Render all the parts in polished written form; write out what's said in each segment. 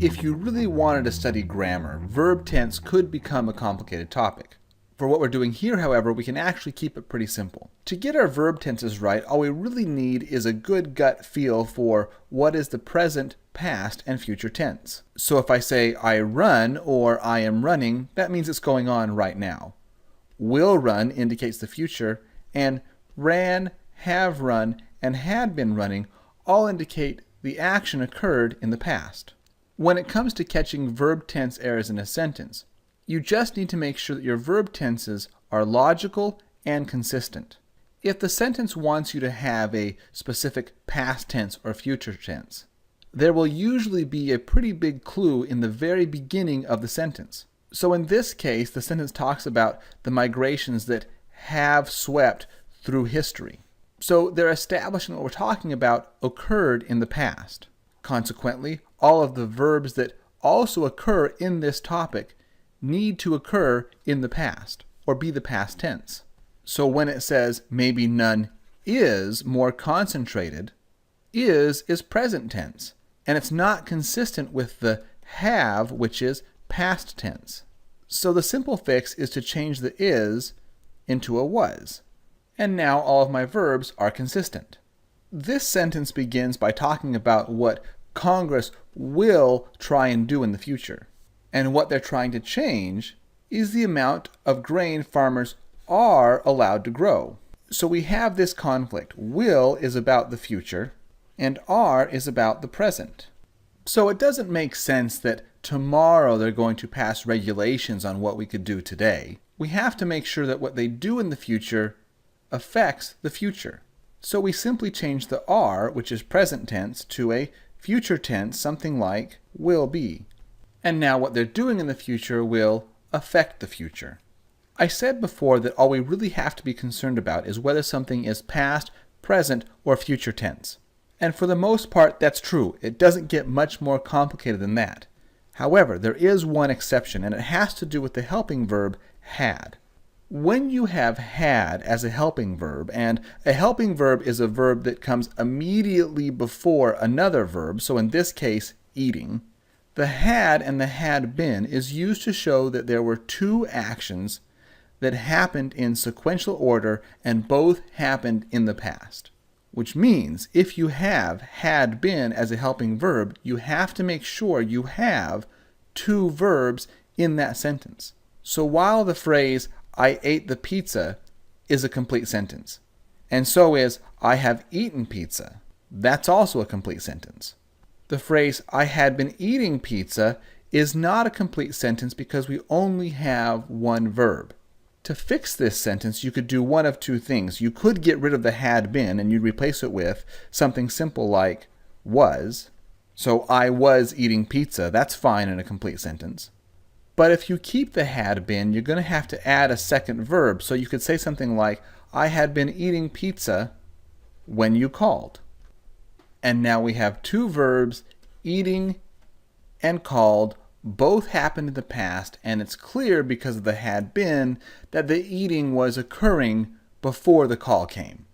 If you really wanted to study grammar, verb tense could become a complicated topic. For what we're doing here, however, we can actually keep it pretty simple. To get our verb tenses right, all we really need is a good gut feel for what is the present, past, and future tense. So if I say I run or I am running, that means it's going on right now. Will run indicates the future, and ran, have run, and had been running all indicate the action occurred in the past. When it comes to catching verb tense errors in a sentence, you just need to make sure that your verb tenses are logical and consistent. If the sentence wants you to have a specific past tense or future tense, there will usually be a pretty big clue in the very beginning of the sentence. So in this case, the sentence talks about the migrations that have swept through history. So they're establishing what we're talking about occurred in the past. Consequently, all of the verbs that also occur in this topic need to occur in the past, or be the past tense. So when it says maybe none is more concentrated, is present tense, and it's not consistent with the have, which is past tense. So the simple fix is to change the is into a was. And now all of my verbs are consistent. This sentence begins by talking about what Congress will try and do in the future. And what they're trying to change is the amount of grain farmers are allowed to grow. So we have this conflict. Will is about the future, and are is about the present. So it doesn't make sense that tomorrow they're going to pass regulations on what we could do today. We have to make sure that what they do in the future affects the future. So we simply change the are, which is present tense, to a future tense, something like will be. And now what they're doing in the future will affect the future. I said before that all we really have to be concerned about is whether something is past, present, or future tense. And for the most part, that's true. It doesn't get much more complicated than that. However, there is one exception, and it has to do with the helping verb had. When you have had as a helping verb, and a helping verb is a verb that comes immediately before another verb, so in this case, eating, the had and the had been is used to show that there were two actions that happened in sequential order and both happened in the past. Which means if you have had been as a helping verb, you have to make sure you have two verbs in that sentence. So while the phrase I ate the pizza is a complete sentence, and so is I have eaten pizza, that's also a complete sentence. The phrase, I had been eating pizza, is not a complete sentence because we only have one verb. To fix this sentence, you could do one of two things. You could get rid of the had been and you'd replace it with something simple like was. So I was eating pizza, that's fine in a complete sentence. But if you keep the had been, you're going to have to add a second verb. So you could say something like, I had been eating pizza when you called. And now we have two verbs, eating and called, both happened in the past, and it's clear because of the had been that the eating was occurring before the call came.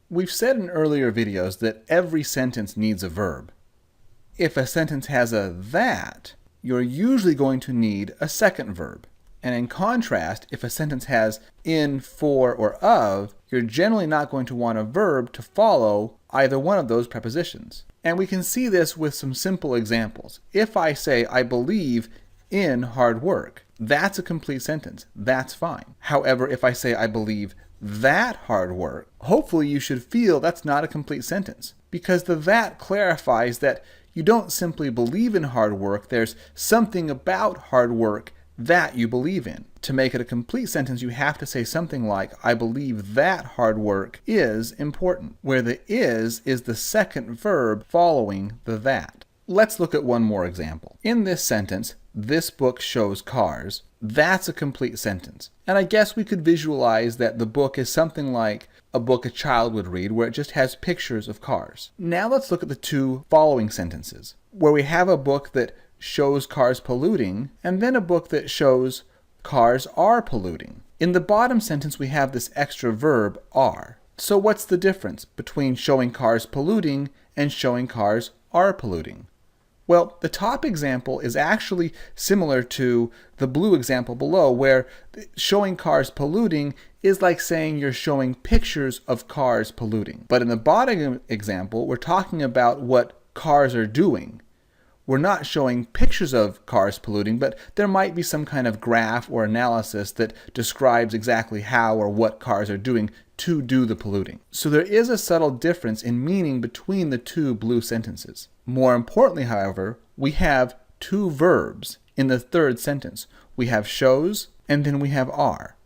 We've said in earlier videos that every sentence needs a verb. If a sentence has a that, you're usually going to need a second verb. And in contrast, if a sentence has in, for, or of, you're generally not going to want a verb to follow either one of those prepositions. And we can see this with some simple examples. If I say, I believe in hard work, that's a complete sentence. That's fine. However, if I say, I believe that hard work, hopefully you should feel that's not a complete sentence, because the that clarifies that you don't simply believe in hard work, there's something about hard work that you believe in. To make it a complete sentence, you have to say something like, I believe that hard work is important, where the is the second verb following the that. Let's look at one more example. In this sentence, this book shows cars. That's a complete sentence. And I guess we could visualize that the book is something like a book a child would read, where it just has pictures of cars. Now let's look at the two following sentences, where we have a book that shows cars polluting, and then a book that shows cars are polluting. In the bottom sentence, we have this extra verb, are. So what's the difference between showing cars polluting and showing cars are polluting? Well, the top example is actually similar to the blue example below, where showing cars polluting is like saying you're showing pictures of cars polluting. But in the bottom example, we're talking about what cars are doing. We're not showing pictures of cars polluting, but there might be some kind of graph or analysis that describes exactly how or what cars are doing to do the polluting. So there is a subtle difference in meaning between the two blue sentences. More importantly, however, we have two verbs in the third sentence. We have shows, and then we have are.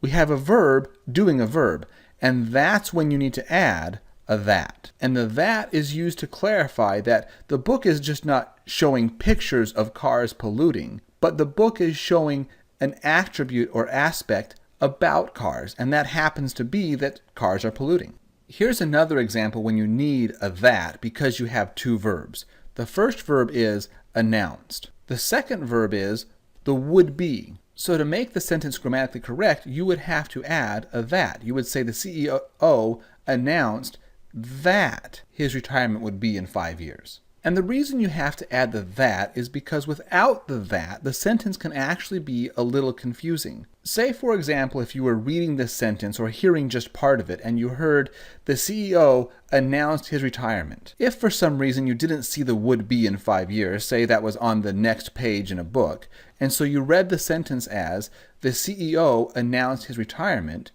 We have a verb doing a verb, and that's when you need to add a that. And the that is used to clarify that the book is just not showing pictures of cars polluting, but the book is showing an attribute or aspect about cars, and that happens to be that cars are polluting. Here's another example when you need a that because you have two verbs. The first verb is announced. The second verb is the would be. So to make the sentence grammatically correct, you would have to add a that. You would say the CEO announced that his retirement would be in 5 years. And the reason you have to add the that is because without the that, the sentence can actually be a little confusing. Say, for example, if you were reading this sentence or hearing just part of it and you heard the CEO announced his retirement. If for some reason you didn't see the would be in 5 years, say that was on the next page in a book, and so you read the sentence as the CEO announced his retirement,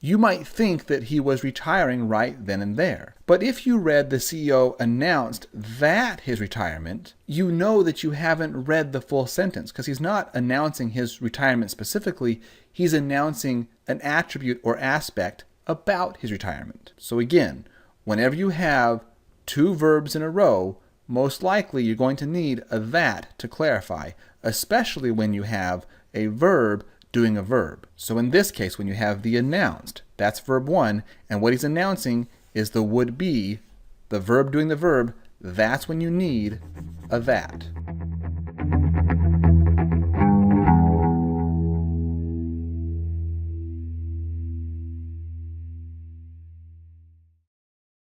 you might think that he was retiring right then and there. But if you read the CEO announced that his retirement, you know that you haven't read the full sentence because he's not announcing his retirement specifically, he's announcing an attribute or aspect about his retirement. So again, whenever you have two verbs in a row, most likely you're going to need a that to clarify, especially when you have a verb doing a verb. So in this case, when you have the announced, that's verb 1, and what he's announcing is the would be, the verb doing the verb, that's when you need a that.